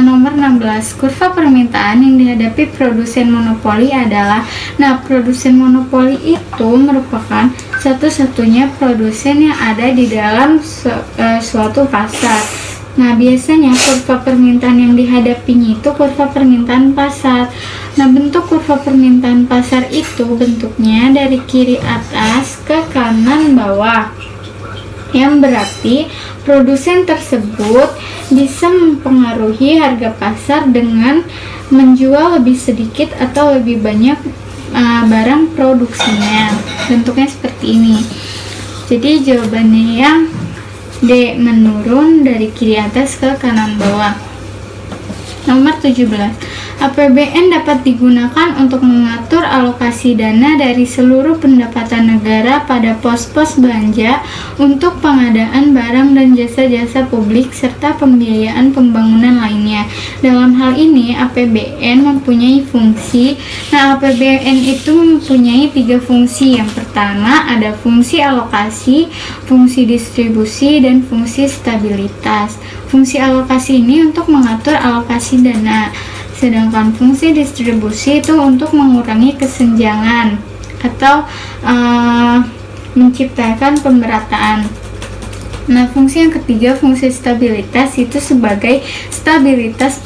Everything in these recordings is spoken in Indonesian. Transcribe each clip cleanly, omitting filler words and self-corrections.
nomor 16, kurva permintaan yang dihadapi produsen monopoli adalah, produsen monopoli itu merupakan satu-satunya produsen yang ada di dalam suatu pasar. Biasanya kurva permintaan yang dihadapinya itu kurva permintaan pasar. Bentuk kurva permintaan pasar itu bentuknya dari kiri atas ke kanan bawah, yang berarti produsen tersebut bisa mempengaruhi harga pasar dengan menjual lebih sedikit atau lebih banyak barang produksinya. Bentuknya seperti ini. Jadi jawabannya yang D, menurun dari kiri atas ke kanan bawah. Nomor 17, APBN dapat digunakan untuk mengatur alokasi dana dari seluruh pendapatan negara pada pos-pos belanja untuk pengadaan barang dan jasa-jasa publik serta pembiayaan pembangunan lainnya. Dalam hal ini, APBN mempunyai fungsi. APBN itu mempunyai 3 fungsi. Yang pertama ada fungsi alokasi, fungsi distribusi, dan fungsi stabilitas. Fungsi alokasi ini untuk mengatur alokasi dana, sedangkan fungsi distribusi itu untuk mengurangi kesenjangan atau menciptakan pemerataan. Fungsi yang ketiga, fungsi stabilitas, itu sebagai stabilitas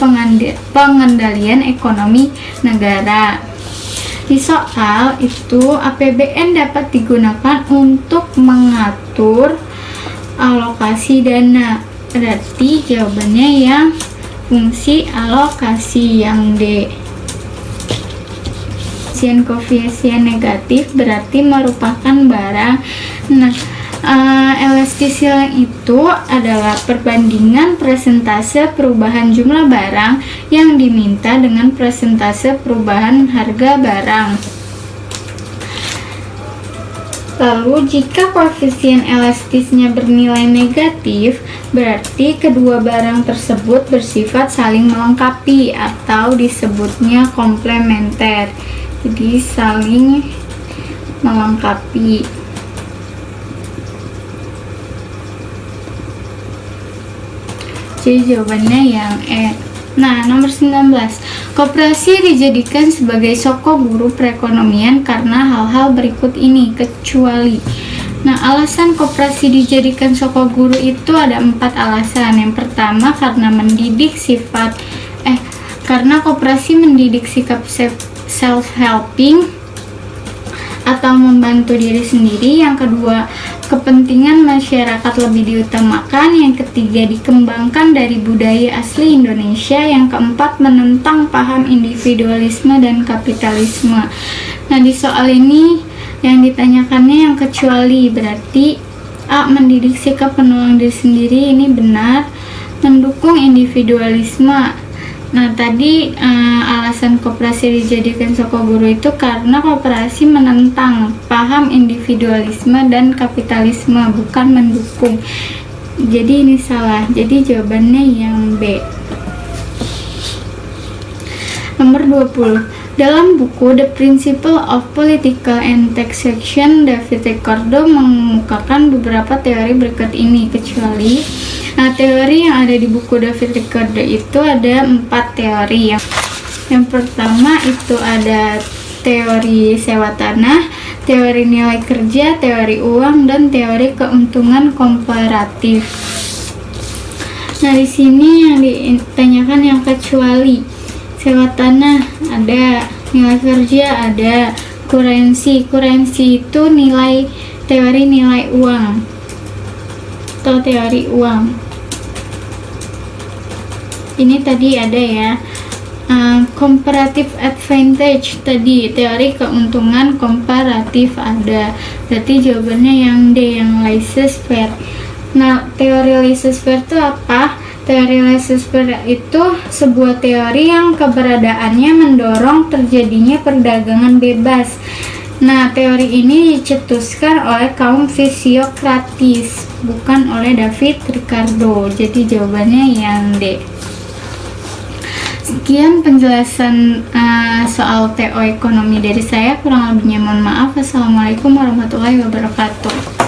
pengendalian ekonomi negara. Di soal itu, APBN dapat digunakan untuk mengatur alokasi dana. Berarti jawabannya yang fungsi alokasi, yang D. Koefisien negatif berarti merupakan barang. Elastisila itu adalah perbandingan persentase perubahan jumlah barang yang diminta dengan persentase perubahan harga barang. Lalu jika koefisien elastisnya bernilai negatif, berarti kedua barang tersebut bersifat saling melengkapi atau disebutnya komplementer. Jadi saling melengkapi. Jadi jawabannya yang E. Nomor 19, koperasi dijadikan sebagai soko guru perekonomian karena hal-hal berikut ini, kecuali. Alasan koperasi dijadikan soko guru itu ada 4 alasan. Yang pertama karena karena koperasi mendidik sikap self-helping atau membantu diri sendiri. Yang kedua, kepentingan masyarakat lebih diutamakan. Yang ketiga, dikembangkan dari budaya asli Indonesia. Yang keempat, menentang paham individualisme dan kapitalisme. Di soal ini yang ditanyakannya yang kecuali, berarti A, mendidik sikap penolong diri sendiri, ini benar. Mendukung individualisme. Tadi alasan koperasi dijadikan soko guru itu karena koperasi menentang paham individualisme dan kapitalisme, bukan mendukung. Jadi ini salah. Jadi jawabannya yang B. Nomor 20. Dalam buku The Principle of Political and Taxation, David Ricardo mengemukakan beberapa teori berikut ini, kecuali. Teori yang ada di buku David Ricardo itu ada 4 teori. Yang pertama itu ada teori sewa tanah, teori nilai kerja, teori uang, dan teori keuntungan komparatif. Di sini yang ditanyakan yang kecuali. Sewa tanah ada, nilai kerja ada, kurensi itu nilai, teori nilai uang atau teori uang. Ini tadi ada ya. Comparative advantage, tadi teori keuntungan komparatif ada. Berarti jawabannya yang D, yang laissez-faire. Teori laissez-faire itu apa? Teori laissez-faire itu sebuah teori yang keberadaannya mendorong terjadinya perdagangan bebas. Teori ini dicetuskan oleh kaum fisiokratis, bukan oleh David Ricardo. Jadi jawabannya yang D. Sekian penjelasan soal TO ekonomi dari saya. Kurang lebihnya mohon maaf. Assalamualaikum warahmatullahi wabarakatuh.